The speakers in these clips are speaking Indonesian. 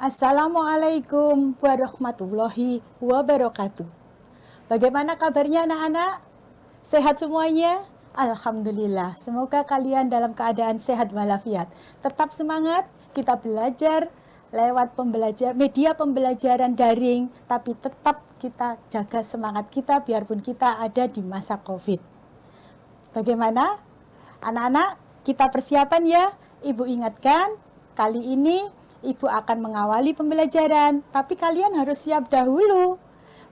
Assalamualaikum warahmatullahi wabarakatuh. Bagaimana kabarnya anak-anak? Sehat semuanya? Alhamdulillah. Semoga kalian dalam keadaan sehat walafiat. Tetap semangat, kita belajar lewat media pembelajaran daring, tapi tetap kita jaga semangat kita biarpun kita ada di masa COVID. Bagaimana? Anak-anak, kita persiapan ya. Ibu ingatkan, kali ini Ibu akan mengawali pembelajaran, tapi kalian harus siap dahulu.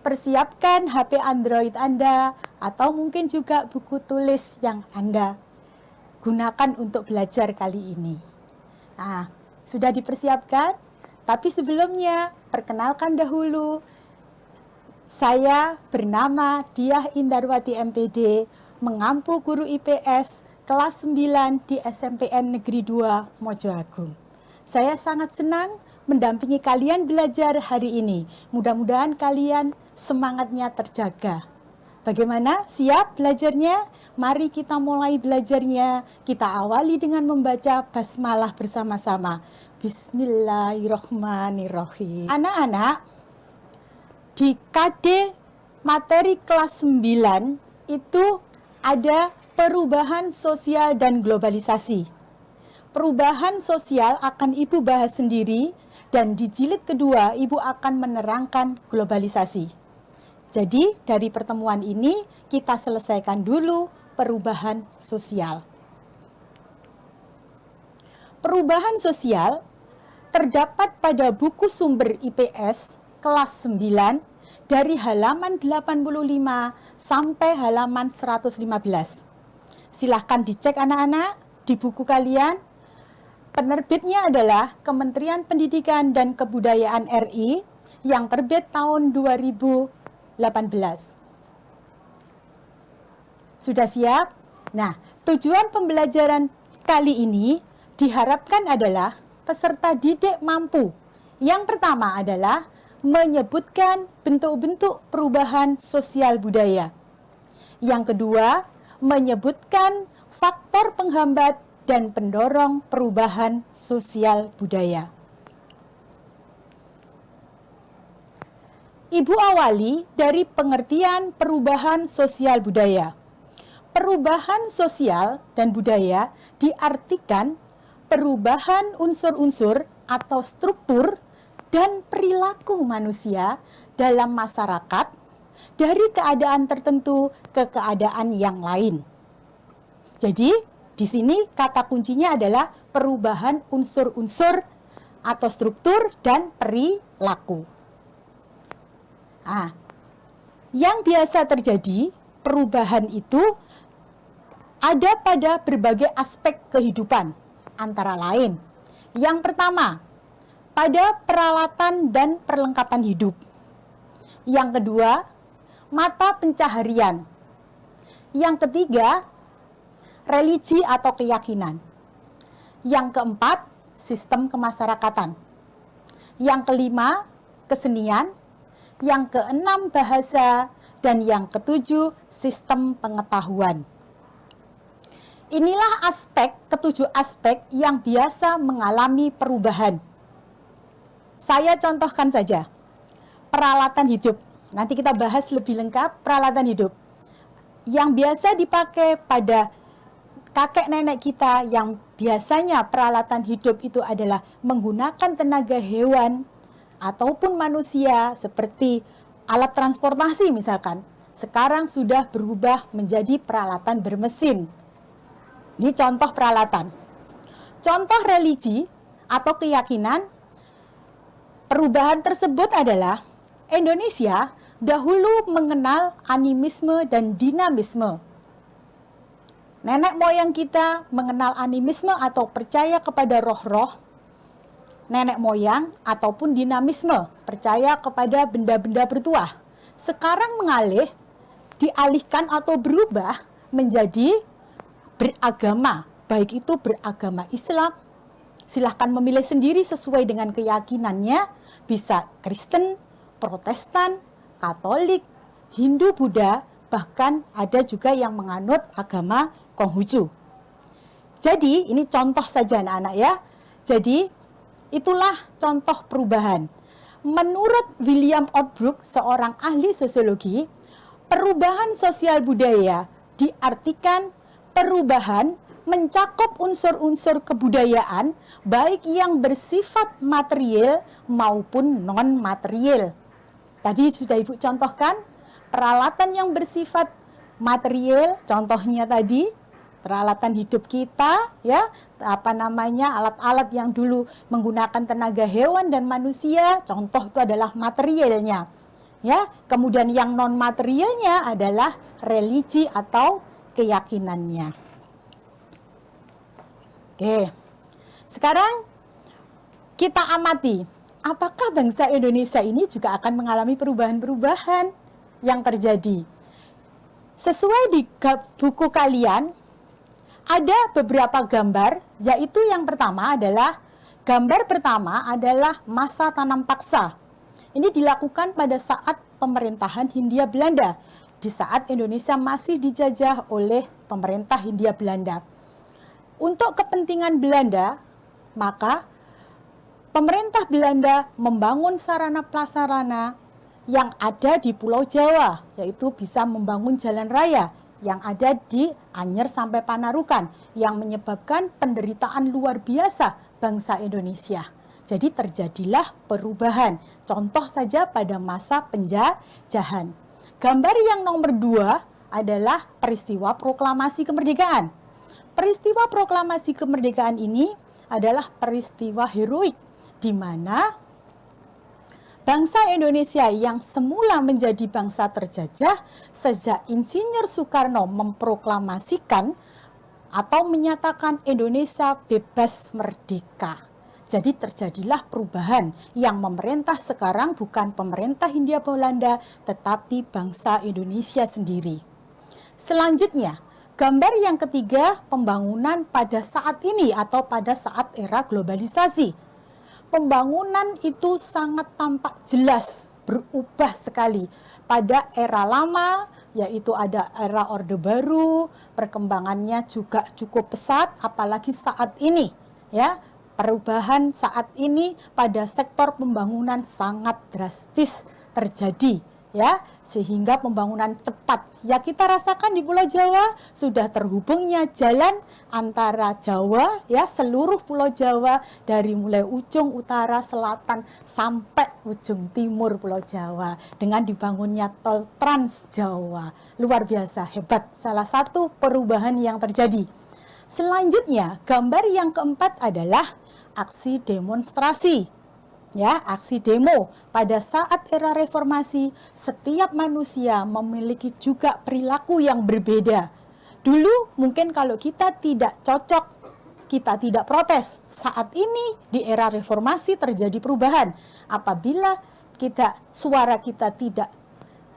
Persiapkan HP Android Anda, atau mungkin juga buku tulis yang Anda gunakan untuk belajar kali ini. Nah, sudah dipersiapkan? Tapi sebelumnya, perkenalkan dahulu. Saya bernama Diah Indarwati MPD, mengampu guru IPS kelas 9 di SMPN Negeri 2 Mojoagung. Saya sangat senang mendampingi kalian belajar hari ini. Mudah-mudahan kalian semangatnya terjaga. Bagaimana? Siap belajarnya? Mari kita mulai belajarnya. Kita awali dengan membaca basmalah bersama-sama. Bismillahirrahmanirrahim. Anak-anak, di KD materi kelas 9 itu ada perubahan sosial dan globalisasi. Perubahan sosial akan Ibu bahas sendiri, dan di jilid kedua Ibu akan menerangkan globalisasi. Jadi dari pertemuan ini kita selesaikan dulu perubahan sosial. Perubahan sosial terdapat pada buku sumber IPS kelas 9 dari halaman 85 sampai halaman 115. Silahkan dicek anak-anak di buku kalian. Penerbitnya adalah Kementerian Pendidikan dan Kebudayaan RI yang terbit tahun 2018. Sudah siap? Nah, tujuan pembelajaran kali ini diharapkan adalah peserta didik mampu. Yang pertama adalah menyebutkan bentuk-bentuk perubahan sosial budaya. Yang kedua, menyebutkan faktor penghambat dan pendorong perubahan sosial budaya. Ibu awali dari pengertian perubahan sosial budaya. Perubahan sosial dan budaya diartikan perubahan unsur-unsur atau struktur dan perilaku manusia dalam masyarakat dari keadaan tertentu ke keadaan yang lain. Jadi, di sini kata kuncinya adalah perubahan unsur-unsur atau struktur dan perilaku. Yang biasa terjadi, perubahan itu ada pada berbagai aspek kehidupan, antara lain. Yang pertama, pada peralatan dan perlengkapan hidup. Yang kedua, mata pencaharian. Yang ketiga, religi atau keyakinan. Yang keempat, sistem kemasyarakatan. Yang kelima, kesenian. Yang keenam, bahasa. Dan yang ketujuh, sistem pengetahuan. Inilah ketujuh aspek yang biasa mengalami perubahan. Saya contohkan saja. Peralatan hidup. Nanti kita bahas lebih lengkap peralatan hidup. Yang biasa dipakai pada kakek nenek kita, yang biasanya peralatan hidup itu adalah menggunakan tenaga hewan ataupun manusia seperti alat transportasi misalkan. Sekarang sudah berubah menjadi peralatan bermesin. Ini contoh peralatan. Contoh religi atau keyakinan, perubahan tersebut adalah Indonesia dahulu mengenal animisme dan dinamisme. Nenek moyang kita mengenal animisme atau percaya kepada roh-roh nenek moyang ataupun dinamisme, percaya kepada benda-benda bertuah. Sekarang dialihkan atau berubah menjadi beragama, baik itu beragama Islam. Silahkan memilih sendiri sesuai dengan keyakinannya, bisa Kristen, Protestan, Katolik, Hindu, Buddha, bahkan ada juga yang menganut agama Konghucu. Jadi, ini contoh saja anak-anak ya. Jadi, Itulah contoh perubahan. Menurut William Outbrook, seorang ahli sosiologi, perubahan sosial budaya diartikan perubahan mencakup unsur-unsur kebudayaan baik yang bersifat material maupun non-material. Tadi sudah Ibu contohkan peralatan yang bersifat material, contohnya tadi peralatan hidup kita, ya, alat-alat yang dulu menggunakan tenaga hewan dan manusia, contoh itu adalah materialnya. Ya, kemudian yang non materialnya adalah religi atau keyakinannya. Oke. Sekarang kita amati, apakah bangsa Indonesia ini juga akan mengalami perubahan-perubahan yang terjadi? Sesuai di buku kalian, ada beberapa gambar, yaitu yang pertama adalah, gambar pertama adalah masa tanam paksa. Ini dilakukan pada saat pemerintahan Hindia Belanda, di saat Indonesia masih dijajah oleh pemerintah Hindia Belanda. Untuk kepentingan Belanda, maka pemerintah Belanda membangun sarana-prasarana yang ada di Pulau Jawa, yaitu bisa membangun jalan raya yang ada di Anyer sampai Panarukan, yang menyebabkan penderitaan luar biasa bangsa Indonesia. Jadi terjadilah perubahan. Contoh saja pada masa penjajahan. Gambar yang nomor 2 adalah peristiwa proklamasi kemerdekaan. Peristiwa proklamasi kemerdekaan ini adalah peristiwa heroik, di mana bangsa Indonesia yang semula menjadi bangsa terjajah sejak Insinyur Soekarno memproklamasikan atau menyatakan Indonesia bebas merdeka. Jadi terjadilah perubahan yang memerintah sekarang bukan pemerintah Hindia Belanda tetapi bangsa Indonesia sendiri. Selanjutnya, gambar yang ketiga, pembangunan pada saat ini atau pada saat era globalisasi. Pembangunan itu sangat tampak jelas berubah sekali. Pada era lama, yaitu ada era Orde Baru, perkembangannya juga cukup pesat, apalagi saat ini, ya. Perubahan saat ini pada sektor pembangunan sangat drastis terjadi, ya, sehingga pembangunan cepat. Ya kita rasakan di Pulau Jawa sudah terhubungnya jalan antara Jawa, ya, seluruh Pulau Jawa dari mulai ujung utara, selatan sampai ujung timur Pulau Jawa dengan dibangunnya tol Trans Jawa. Luar biasa, hebat. Salah satu perubahan yang terjadi. Selanjutnya, gambar yang keempat adalah aksi demonstrasi. Ya, aksi demo. Pada saat era reformasi, setiap manusia memiliki juga perilaku yang berbeda. Dulu mungkin kalau kita tidak cocok, kita tidak protes. Saat ini di era reformasi terjadi perubahan. Apabila suara kita tidak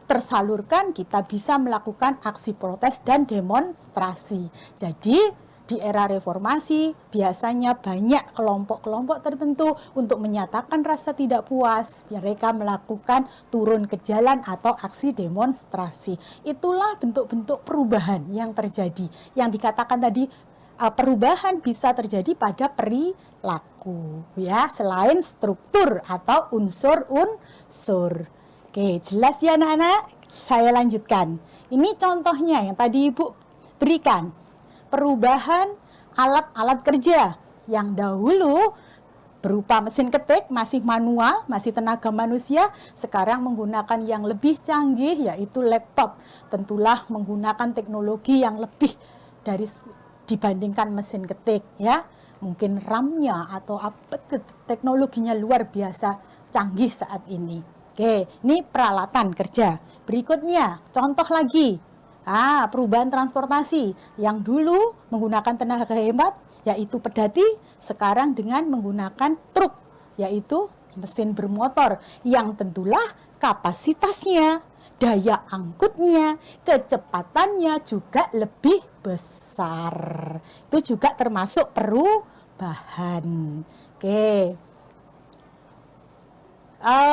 tersalurkan, kita bisa melakukan aksi protes dan demonstrasi. Jadi di era reformasi biasanya banyak kelompok-kelompok tertentu untuk menyatakan rasa tidak puas, mereka melakukan turun ke jalan atau aksi demonstrasi. Itulah bentuk-bentuk perubahan yang terjadi. Yang dikatakan tadi perubahan bisa terjadi pada perilaku, ya, selain struktur atau unsur-unsur. Oke, jelas ya anak-anak? Saya lanjutkan. Ini contohnya yang tadi Ibu berikan. Perubahan alat-alat kerja yang dahulu berupa mesin ketik, masih manual, masih tenaga manusia, sekarang menggunakan yang lebih canggih yaitu laptop. Tentulah menggunakan teknologi yang lebih dibandingkan mesin ketik, ya. Mungkin RAM-nya atau teknologinya luar biasa canggih saat ini. Oke, ini peralatan kerja. Berikutnya, contoh lagi. Perubahan transportasi yang dulu menggunakan tenaga hemat yaitu pedati, sekarang dengan menggunakan truk yaitu mesin bermotor yang tentulah kapasitasnya, daya angkutnya, kecepatannya juga lebih besar. Itu juga termasuk perubahan. Oke.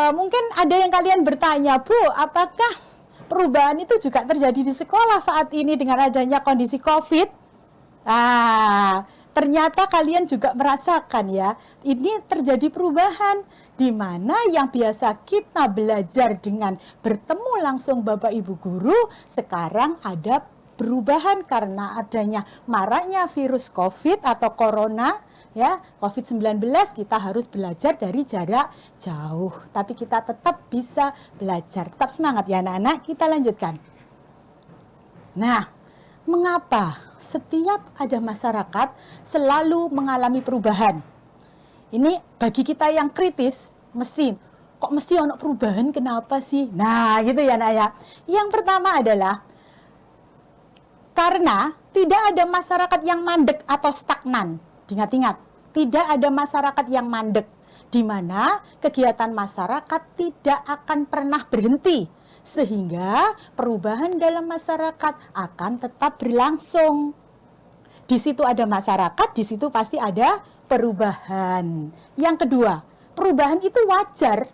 Mungkin ada yang kalian bertanya, Bu, apakah perubahan itu juga terjadi di sekolah saat ini dengan adanya kondisi COVID? Ternyata kalian juga merasakan ya, ini terjadi perubahan di mana yang biasa kita belajar dengan bertemu langsung Bapak Ibu guru, sekarang ada perubahan karena adanya maraknya virus COVID atau corona ya, COVID-19. Kita harus belajar dari jarak jauh, tapi kita tetap bisa belajar. Tetap semangat ya anak-anak, kita lanjutkan. Nah, mengapa setiap ada masyarakat selalu mengalami perubahan? Ini bagi kita yang kritis, kok mesti ono perubahan, kenapa sih? Nah, gitu ya nak ya. Yang pertama adalah karena tidak ada masyarakat yang mandek atau stagnan. Ingat-ingat, tidak ada masyarakat yang mandek, di mana kegiatan masyarakat tidak akan pernah berhenti. Sehingga perubahan dalam masyarakat akan tetap berlangsung. Di situ ada masyarakat, di situ pasti ada perubahan. Yang kedua, perubahan itu wajar,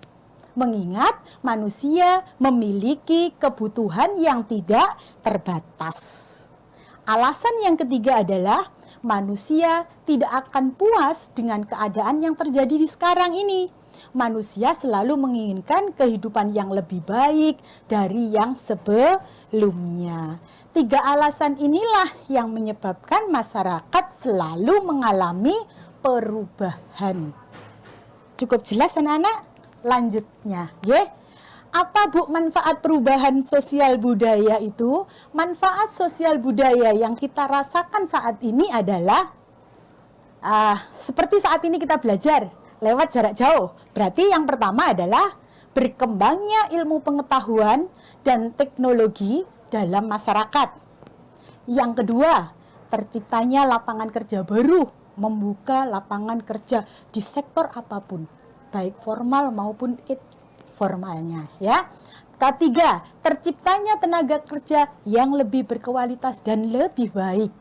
mengingat manusia memiliki kebutuhan yang tidak terbatas. Alasan yang ketiga adalah manusia tidak akan puas dengan keadaan yang terjadi di sekarang ini. Manusia selalu menginginkan kehidupan yang lebih baik dari yang sebelumnya. 3 alasan inilah yang menyebabkan masyarakat selalu mengalami perubahan. Cukup jelas anak-anak? Lanjutnya, ya. Apa Bu manfaat perubahan sosial budaya itu? Manfaat sosial budaya yang kita rasakan saat ini adalah seperti saat ini kita belajar lewat jarak jauh. Berarti yang pertama adalah berkembangnya ilmu pengetahuan dan teknologi dalam masyarakat. Yang kedua, terciptanya lapangan kerja baru, membuka lapangan kerja di sektor apapun, baik formal maupun informalnya, ya. Ketiga, terciptanya tenaga kerja yang lebih berkualitas dan lebih baik.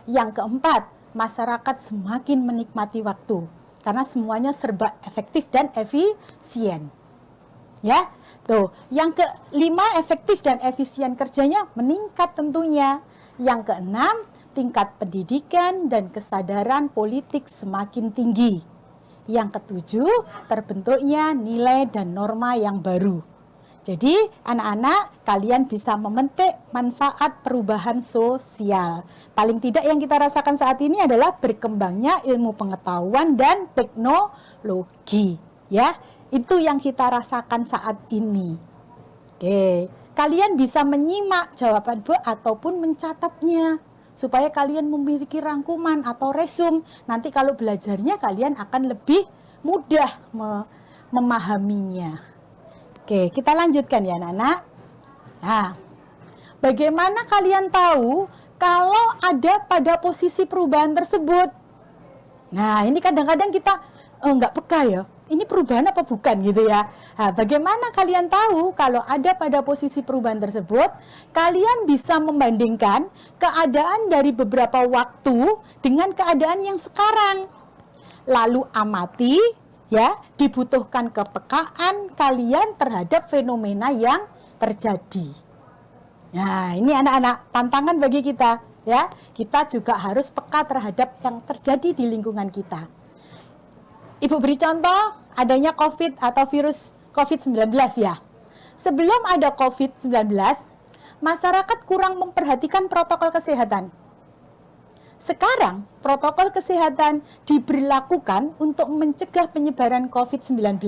Yang keempat, masyarakat semakin menikmati waktu karena semuanya serba efektif dan efisien. Ya, tuh. Yang kelima, efektif dan efisien kerjanya meningkat tentunya. Yang keenam, tingkat pendidikan dan kesadaran politik semakin tinggi. Yang ketujuh, terbentuknya nilai dan norma yang baru. Jadi, anak-anak, kalian bisa memetik manfaat perubahan sosial. Paling tidak yang kita rasakan saat ini adalah berkembangnya ilmu pengetahuan dan teknologi. Ya, itu yang kita rasakan saat ini. Oke, kalian bisa menyimak jawaban Bu ataupun mencatatnya, supaya kalian memiliki rangkuman atau resume. Nanti kalau belajarnya kalian akan lebih mudah memahaminya. Oke, kita lanjutkan ya anak-anak. Nah, bagaimana kalian tahu kalau ada pada posisi perubahan tersebut? Nah, ini kadang-kadang kita nggak peka ya. Ini perubahan apa bukan gitu ya. Nah, bagaimana kalian tahu kalau ada pada posisi perubahan tersebut? Kalian bisa membandingkan keadaan dari beberapa waktu dengan keadaan yang sekarang. Lalu amati, ya, dibutuhkan kepekaan kalian terhadap fenomena yang terjadi. Nah, ini anak-anak tantangan bagi kita, ya. Kita juga harus peka terhadap yang terjadi di lingkungan kita. Ibu beri contoh adanya COVID atau virus COVID-19 ya. Sebelum ada COVID-19, masyarakat kurang memperhatikan protokol kesehatan. Sekarang, protokol kesehatan diberlakukan untuk mencegah penyebaran COVID-19.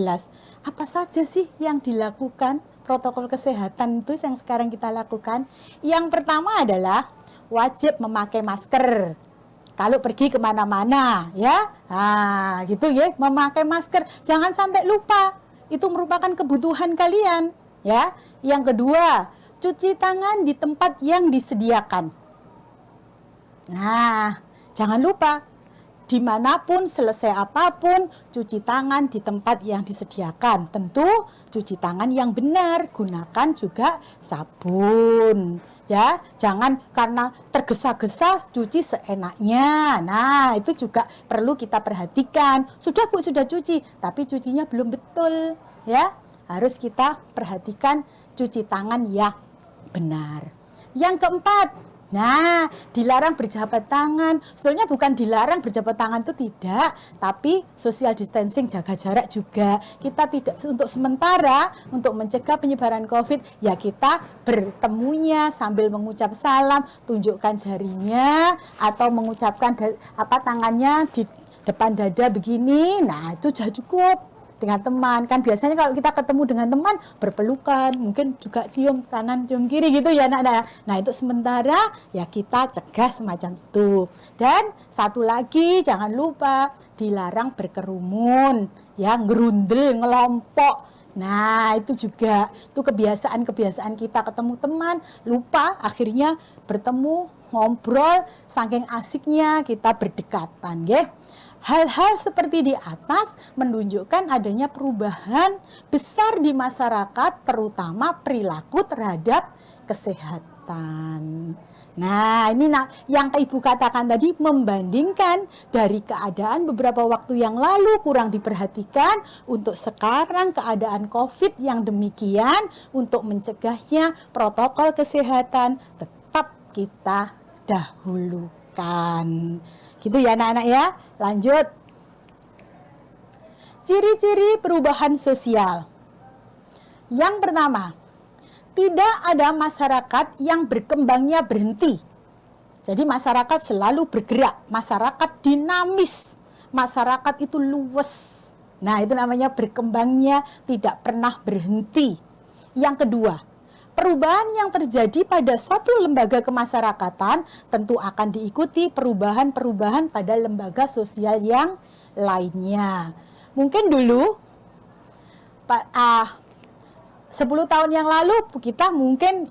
Apa saja sih yang dilakukan protokol kesehatan itu yang sekarang kita lakukan? Yang pertama adalah wajib memakai masker. Kalau pergi kemana-mana, ya, nah, gitu ya, memakai masker. Jangan sampai lupa, itu merupakan kebutuhan kalian, ya. Yang kedua, cuci tangan di tempat yang disediakan. Nah, jangan lupa, dimanapun, selesai apapun, cuci tangan di tempat yang disediakan. Tentu cuci tangan yang benar, gunakan juga sabun. Ya, jangan karena tergesa-gesa cuci seenaknya. Nah, itu juga perlu kita perhatikan. Sudah Bu, sudah cuci, tapi cucinya belum betul, ya. Harus kita perhatikan cuci tangan yang benar. Yang keempat, Nah, dilarang berjabat tangan. Sebetulnya bukan dilarang berjabat tangan itu tidak, tapi social distancing, jaga jarak juga. Kita tidak, untuk sementara untuk mencegah penyebaran COVID, ya kita bertemunya sambil mengucap salam, tunjukkan jarinya atau mengucapkan tangannya di depan dada begini. Nah, itu sudah cukup. Dengan teman, kan biasanya kalau kita ketemu dengan teman berpelukan, mungkin juga cium kanan cium kiri gitu ya anak-anak. Nah itu sementara ya kita cegah semacam itu. Dan satu lagi jangan lupa dilarang berkerumun, ya ngerundel, ngelompok. Nah itu juga, itu kebiasaan-kebiasaan kita ketemu teman, lupa akhirnya bertemu, ngobrol, saking asiknya kita berdekatan ya. Hal-hal seperti di atas menunjukkan adanya perubahan besar di masyarakat, terutama perilaku terhadap kesehatan. Nah, ini yang Ibu katakan tadi, membandingkan dari keadaan beberapa waktu yang lalu kurang diperhatikan, untuk sekarang keadaan COVID yang demikian, untuk mencegahnya protokol kesehatan tetap kita dahulukan. Gitu ya anak-anak ya. Lanjut. Ciri-ciri perubahan sosial. Yang pertama, tidak ada masyarakat yang berkembangnya berhenti. Jadi masyarakat selalu bergerak, masyarakat dinamis, masyarakat itu luwes. Nah, itu namanya berkembangnya tidak pernah berhenti. Yang kedua, perubahan yang terjadi pada suatu lembaga kemasyarakatan tentu akan diikuti perubahan-perubahan pada lembaga sosial yang lainnya. Mungkin dulu 10 tahun yang lalu kita mungkin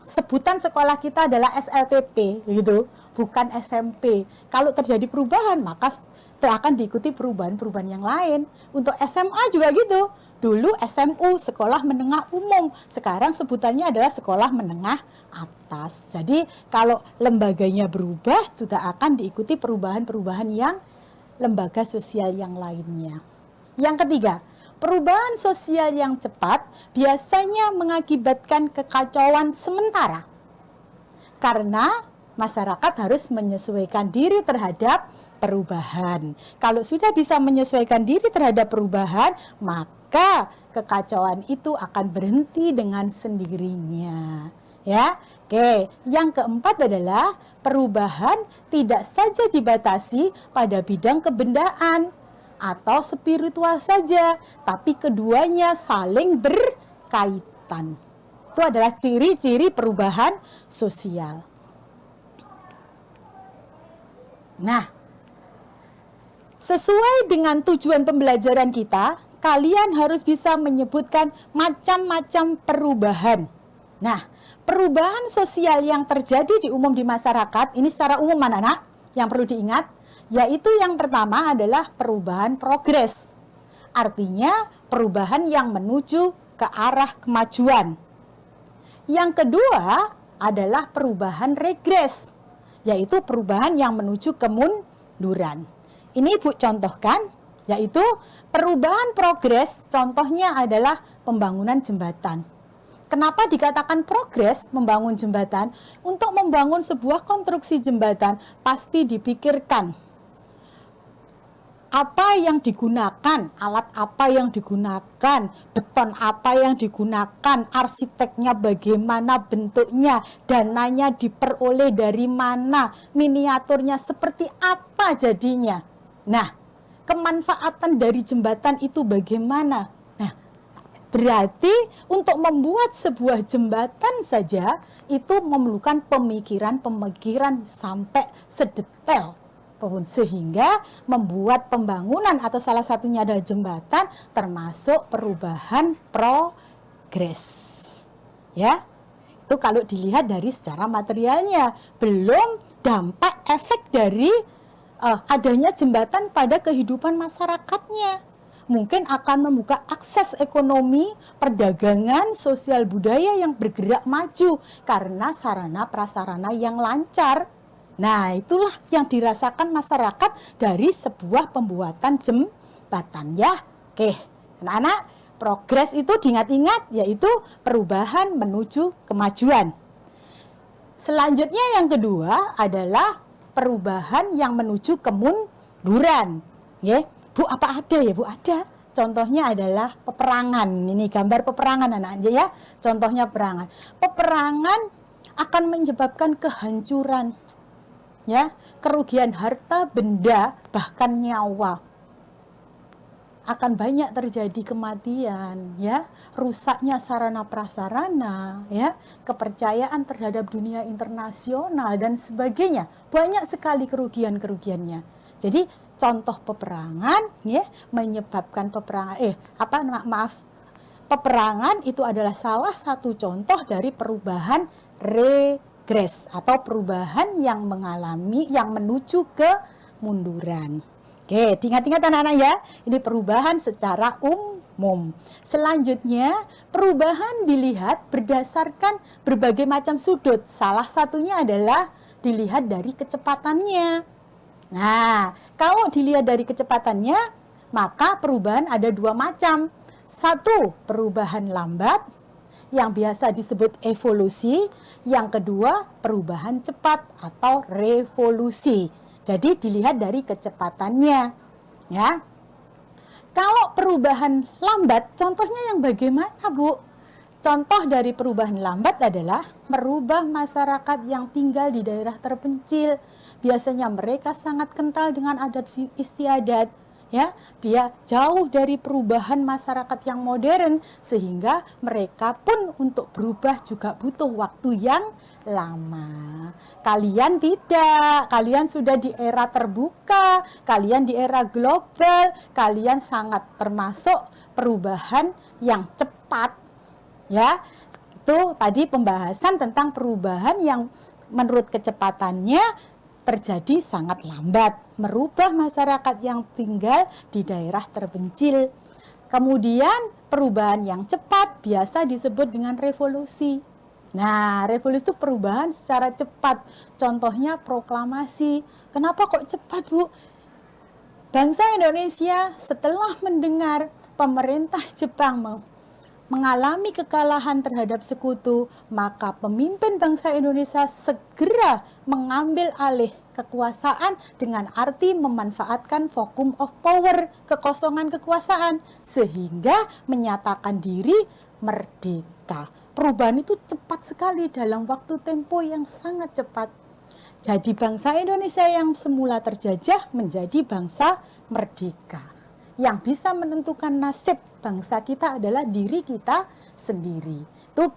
sebutan sekolah kita adalah SLTP gitu, bukan SMP. Kalau terjadi perubahan maka akan diikuti perubahan-perubahan yang lain. Untuk SMA juga gitu. Dulu SMU, sekolah menengah umum. Sekarang sebutannya adalah sekolah menengah atas. Jadi kalau lembaganya berubah, tidak akan diikuti perubahan-perubahan yang lembaga sosial yang lainnya. Yang ketiga, perubahan sosial yang cepat biasanya mengakibatkan kekacauan sementara. Karena masyarakat harus menyesuaikan diri terhadap perubahan. Kalau sudah bisa menyesuaikan diri terhadap perubahan, maka kekacauan itu akan berhenti dengan sendirinya. Ya, oke. Yang keempat adalah perubahan tidak saja dibatasi pada bidang kebendaan atau spiritual saja, tapi keduanya saling berkaitan. Itu adalah ciri-ciri perubahan sosial. Nah, sesuai dengan tujuan pembelajaran kita, kalian harus bisa menyebutkan macam-macam perubahan. Nah, perubahan sosial yang terjadi di umum di masyarakat, ini secara umum anak-anak, yang perlu diingat, yaitu yang pertama adalah perubahan progres. Artinya, perubahan yang menuju ke arah kemajuan. Yang kedua adalah perubahan regres, yaitu perubahan yang menuju kemunduran. Ini Ibu contohkan, yaitu perubahan progres, contohnya adalah pembangunan jembatan. Kenapa dikatakan progres membangun jembatan? Untuk membangun sebuah konstruksi jembatan pasti dipikirkan apa yang digunakan, alat apa yang digunakan, beton apa yang digunakan, arsiteknya bagaimana bentuknya, dananya diperoleh dari mana, miniaturnya seperti apa jadinya. Nah, kemanfaatan dari jembatan itu bagaimana? Nah, berarti untuk membuat sebuah jembatan saja itu memerlukan pemikiran sampai sedetail, sehingga membuat pembangunan atau salah satunya adalah jembatan termasuk perubahan progres. Ya, itu kalau dilihat dari secara materialnya, belum dampak efek dari adanya jembatan pada kehidupan masyarakatnya. Mungkin akan membuka akses ekonomi, perdagangan, sosial budaya yang bergerak maju karena sarana prasarana yang lancar. Nah, itulah yang dirasakan masyarakat dari sebuah pembuatan jembatan ya. Oke, anak-anak, progres itu diingat-ingat, yaitu perubahan menuju kemajuan. Selanjutnya yang kedua adalah perubahan yang menuju kemunduran. Ya, Bu, apa ada ya, Bu? Ada. Contohnya adalah peperangan. Ini gambar peperangan anak-anak ya. Contohnya peperangan. Peperangan akan menyebabkan kehancuran, ya, kerugian harta benda, bahkan nyawa. Akan banyak terjadi kematian, ya, rusaknya sarana prasarana, ya, kepercayaan terhadap dunia internasional dan sebagainya. Banyak sekali kerugian-kerugiannya. Jadi contoh peperangan, ya, menyebabkan peperangan peperangan itu adalah salah satu contoh dari perubahan regres atau perubahan yang menuju kemunduran. Oke, ingat-ingat anak-anak ya, ini perubahan secara umum. Selanjutnya, perubahan dilihat berdasarkan berbagai macam sudut. Salah satunya adalah dilihat dari kecepatannya. Nah, kalau dilihat dari kecepatannya, maka perubahan ada dua macam. Satu, perubahan lambat, yang biasa disebut evolusi. Yang kedua, perubahan cepat atau revolusi. Jadi dilihat dari kecepatannya, ya. Kalau perubahan lambat, contohnya yang bagaimana, Bu? Contoh dari perubahan lambat adalah merubah masyarakat yang tinggal di daerah terpencil. Biasanya mereka sangat kental dengan adat istiadat, ya. Dia jauh dari perubahan masyarakat yang modern, sehingga mereka pun untuk berubah juga butuh waktu yang lama. Kalian tidak, kalian sudah di era terbuka, kalian di era global, kalian sangat termasuk perubahan yang cepat, ya. Itu tadi pembahasan tentang perubahan yang menurut kecepatannya terjadi sangat lambat, merubah masyarakat yang tinggal di daerah terpencil. Kemudian perubahan yang cepat biasa disebut dengan revolusi. Nah, revolusi itu perubahan secara cepat. Contohnya proklamasi. Kenapa kok cepat, Bu? Bangsa Indonesia setelah mendengar pemerintah Jepang mengalami kekalahan terhadap sekutu, maka pemimpin bangsa Indonesia segera mengambil alih kekuasaan dengan arti memanfaatkan vacuum of power, kekosongan kekuasaan, sehingga menyatakan diri merdeka. Perubahan itu cepat sekali dalam waktu tempo yang sangat cepat. Jadi bangsa Indonesia yang semula terjajah menjadi bangsa merdeka. Yang bisa menentukan nasib bangsa kita adalah diri kita sendiri. Itu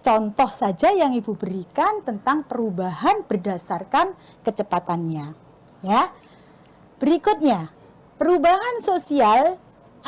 contoh saja yang Ibu berikan tentang perubahan berdasarkan kecepatannya. Ya. Berikutnya, perubahan sosial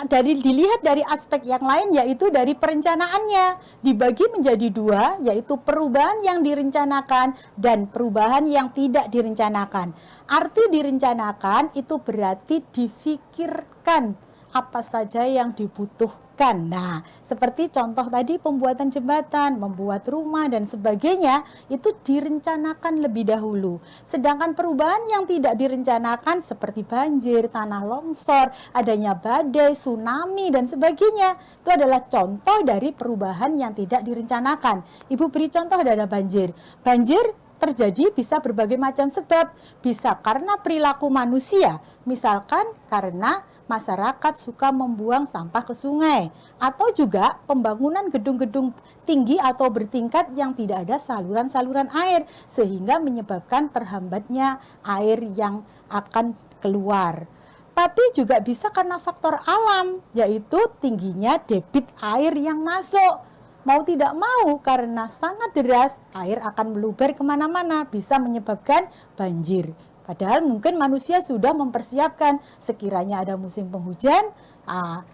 dilihat dari aspek yang lain, yaitu dari perencanaannya. Dibagi menjadi dua, yaitu perubahan yang direncanakan dan perubahan yang tidak direncanakan. Arti direncanakan itu berarti difikirkan apa saja yang dibutuhkan. Nah, seperti contoh tadi pembuatan jembatan, membuat rumah dan sebagainya, itu direncanakan lebih dahulu. Sedangkan perubahan yang tidak direncanakan seperti banjir, tanah longsor, adanya badai, tsunami dan sebagainya, itu adalah contoh dari perubahan yang tidak direncanakan. Ibu beri contoh adalah banjir. Banjir terjadi bisa berbagai macam sebab, bisa karena perilaku manusia, misalkan karena masyarakat suka membuang sampah ke sungai, atau juga pembangunan gedung-gedung tinggi atau bertingkat yang tidak ada saluran-saluran air, sehingga menyebabkan terhambatnya air yang akan keluar. Tapi juga bisa karena faktor alam, yaitu tingginya debit air yang masuk. Mau tidak mau, karena sangat deras, air akan meluber kemana-mana, bisa menyebabkan banjir. Padahal mungkin manusia sudah mempersiapkan, sekiranya ada musim penghujan,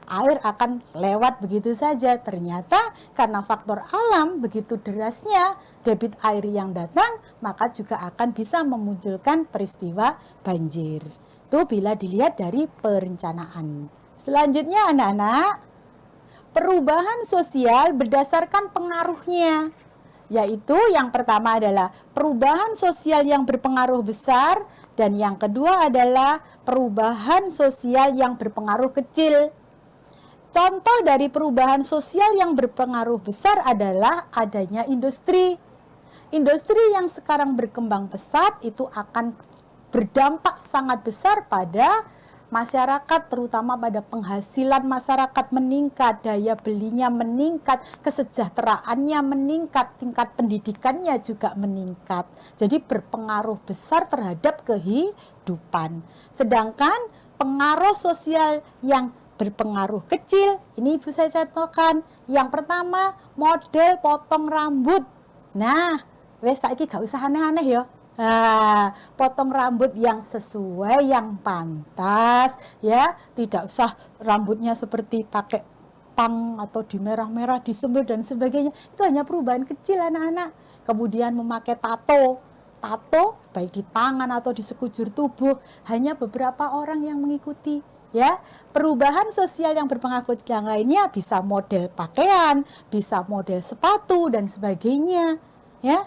air akan lewat begitu saja. Ternyata karena faktor alam begitu derasnya debit air yang datang, maka juga akan bisa memunculkan peristiwa banjir. Itu bila dilihat dari perencanaan. Selanjutnya anak-anak, perubahan sosial berdasarkan pengaruhnya. Yaitu yang pertama adalah perubahan sosial yang berpengaruh besar, dan yang kedua adalah perubahan sosial yang berpengaruh kecil. Contoh dari perubahan sosial yang berpengaruh besar adalah adanya industri. Industri yang sekarang berkembang pesat itu akan berdampak sangat besar pada masyarakat, terutama pada penghasilan masyarakat meningkat, daya belinya meningkat, kesejahteraannya meningkat, tingkat pendidikannya juga meningkat. Jadi berpengaruh besar terhadap kehidupan. Sedangkan pengaruh sosial yang berpengaruh kecil, ini Ibu saya contohkan. Yang pertama, model potong rambut. Nah, wes saiki gak usah aneh-aneh ya. Nah, potong rambut yang sesuai, yang pantas, ya, tidak usah rambutnya seperti pakai pang atau di merah-merah, disemir dan sebagainya. Itu hanya perubahan kecil anak-anak. Kemudian memakai tato, baik di tangan atau di sekujur tubuh, hanya beberapa orang yang mengikuti. Ya, perubahan sosial yang berpengaruh yang lainnya bisa model pakaian, bisa model sepatu dan sebagainya, ya.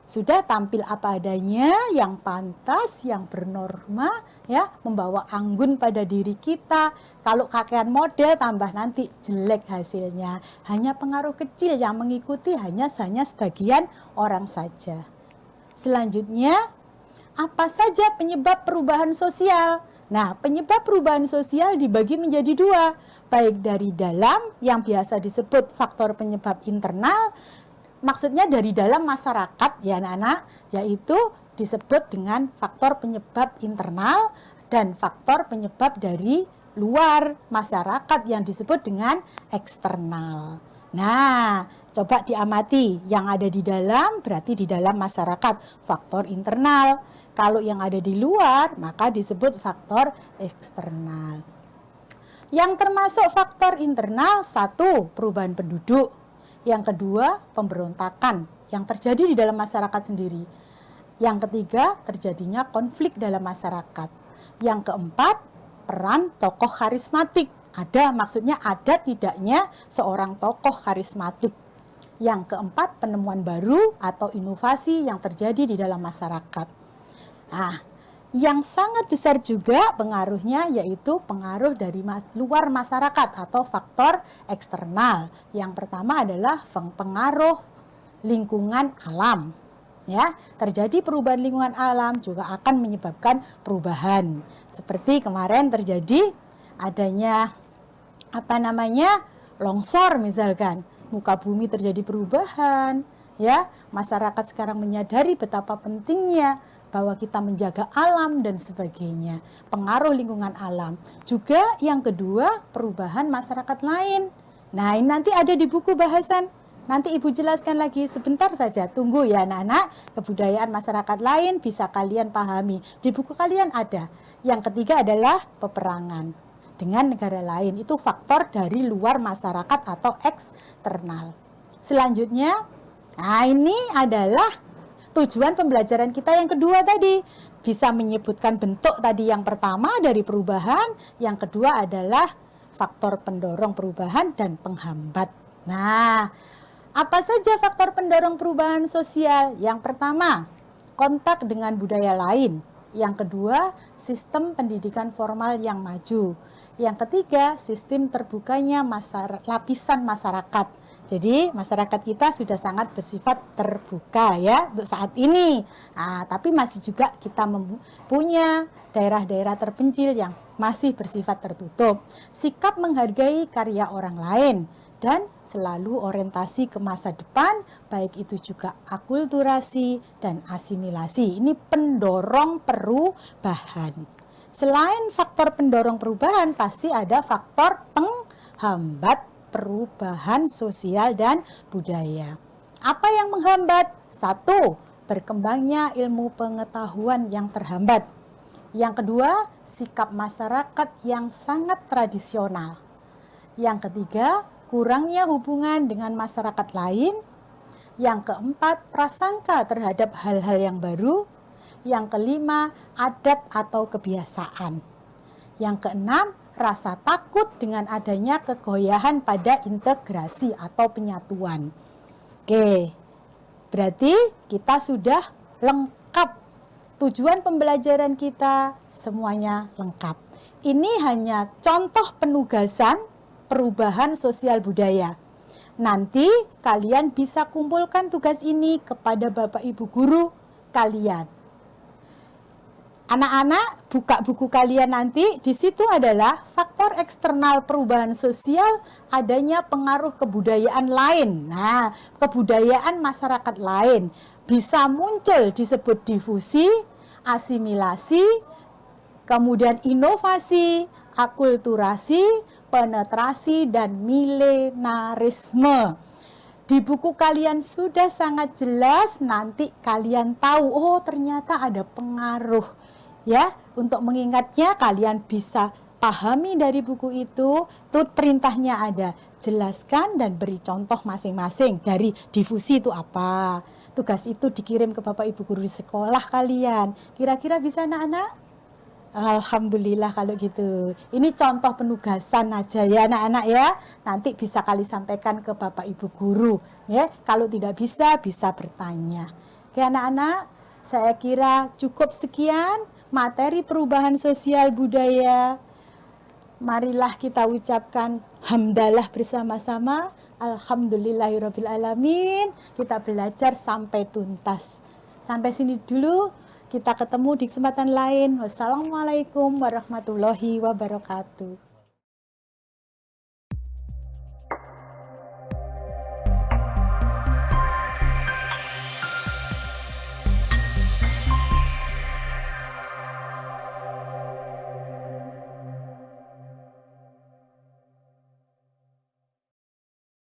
Sudah tampil apa adanya, yang pantas, yang bernorma, ya, membawa anggun pada diri kita. Kalau kakean model tambah nanti jelek hasilnya. Hanya pengaruh kecil yang mengikuti hanya sebagian orang saja. Selanjutnya, apa saja penyebab perubahan sosial? Nah, penyebab perubahan sosial dibagi menjadi dua, baik dari dalam yang biasa disebut faktor penyebab internal. Maksudnya dari dalam masyarakat ya anak-anak, yaitu disebut dengan faktor penyebab internal, dan faktor penyebab dari luar masyarakat yang disebut dengan eksternal. Nah, coba diamati, yang ada di dalam berarti di dalam masyarakat, faktor internal. Kalau yang ada di luar maka disebut faktor eksternal. Yang termasuk faktor internal, satu, perubahan penduduk. Yang kedua, pemberontakan yang terjadi di dalam masyarakat sendiri. Yang ketiga, terjadinya konflik dalam masyarakat. Yang keempat, peran tokoh karismatik. Ada, maksudnya ada tidaknya seorang tokoh karismatik. Yang keempat, penemuan baru atau inovasi yang terjadi di dalam masyarakat. Nah, yang sangat besar juga pengaruhnya yaitu pengaruh dari luar masyarakat atau faktor eksternal. Yang pertama adalah pengaruh lingkungan alam. Ya, terjadi perubahan lingkungan alam juga akan menyebabkan perubahan. Seperti kemarin terjadi adanya longsor misalkan, muka bumi terjadi perubahan, ya. Masyarakat sekarang menyadari betapa pentingnya bahwa kita menjaga alam dan sebagainya. Pengaruh lingkungan alam. Juga yang kedua, perubahan masyarakat lain. Nah, ini nanti ada di buku bahasan. Nanti Ibu jelaskan lagi sebentar saja. Tunggu ya anak-anak. Kebudayaan masyarakat lain bisa kalian pahami. Di buku kalian ada. Yang ketiga adalah peperangan dengan negara lain. Itu faktor dari luar masyarakat atau eksternal. Selanjutnya, nah ini adalah tujuan pembelajaran kita yang kedua tadi. Bisa menyebutkan bentuk tadi yang pertama dari perubahan, yang kedua adalah faktor pendorong perubahan dan penghambat. Nah, apa saja faktor pendorong perubahan sosial? Yang pertama, kontak dengan budaya lain. Yang kedua, sistem pendidikan formal yang maju. Yang ketiga, sistem terbukanya lapisan masyarakat. Jadi masyarakat kita sudah sangat bersifat terbuka ya untuk saat ini. Nah, tapi masih juga kita punya daerah-daerah terpencil yang masih bersifat tertutup. Sikap menghargai karya orang lain dan selalu orientasi ke masa depan, baik itu juga akulturasi dan asimilasi. Ini pendorong perubahan. Selain faktor pendorong perubahan, pasti ada faktor penghambat perubahan sosial dan budaya. Apa yang menghambat? Satu, berkembangnya ilmu pengetahuan yang terhambat. Yang kedua, sikap masyarakat yang sangat tradisional. Yang ketiga, kurangnya hubungan dengan masyarakat lain. Yang keempat, prasangka terhadap hal-hal yang baru. Yang kelima, adat atau kebiasaan. Yang keenam, rasa takut dengan adanya kegoyahan pada integrasi atau penyatuan. Oke, berarti kita sudah lengkap. Tujuan pembelajaran kita semuanya lengkap. Ini hanya contoh penugasan perubahan sosial budaya. Nanti kalian bisa kumpulkan tugas ini kepada Bapak Ibu guru kalian. Anak-anak, buka buku kalian nanti, di situ adalah faktor eksternal perubahan sosial, adanya pengaruh kebudayaan lain. Nah, kebudayaan masyarakat lain bisa muncul disebut difusi, asimilasi, kemudian inovasi, akulturasi, penetrasi, dan milenarisme. Di buku kalian sudah sangat jelas, nanti kalian tahu, oh ternyata ada pengaruh. Ya, untuk mengingatnya kalian bisa pahami dari buku itu perintahnya ada. Jelaskan dan beri contoh masing-masing dari difusi itu apa. Tugas itu dikirim ke Bapak Ibu guru di sekolah kalian. Kira-kira bisa anak-anak? Alhamdulillah kalau gitu. Ini contoh penugasan aja ya anak-anak ya. Nanti bisa kali sampaikan ke Bapak Ibu guru ya. Kalau tidak bisa, bisa bertanya. Oke anak-anak, saya kira cukup sekian materi perubahan sosial budaya. Marilah kita ucapkan hamdalah bersama-sama. Alhamdulillahirabbil alamin. Kita belajar sampai tuntas. Sampai sini dulu. Kita ketemu di kesempatan lain. Wassalamualaikum warahmatullahi wabarakatuh.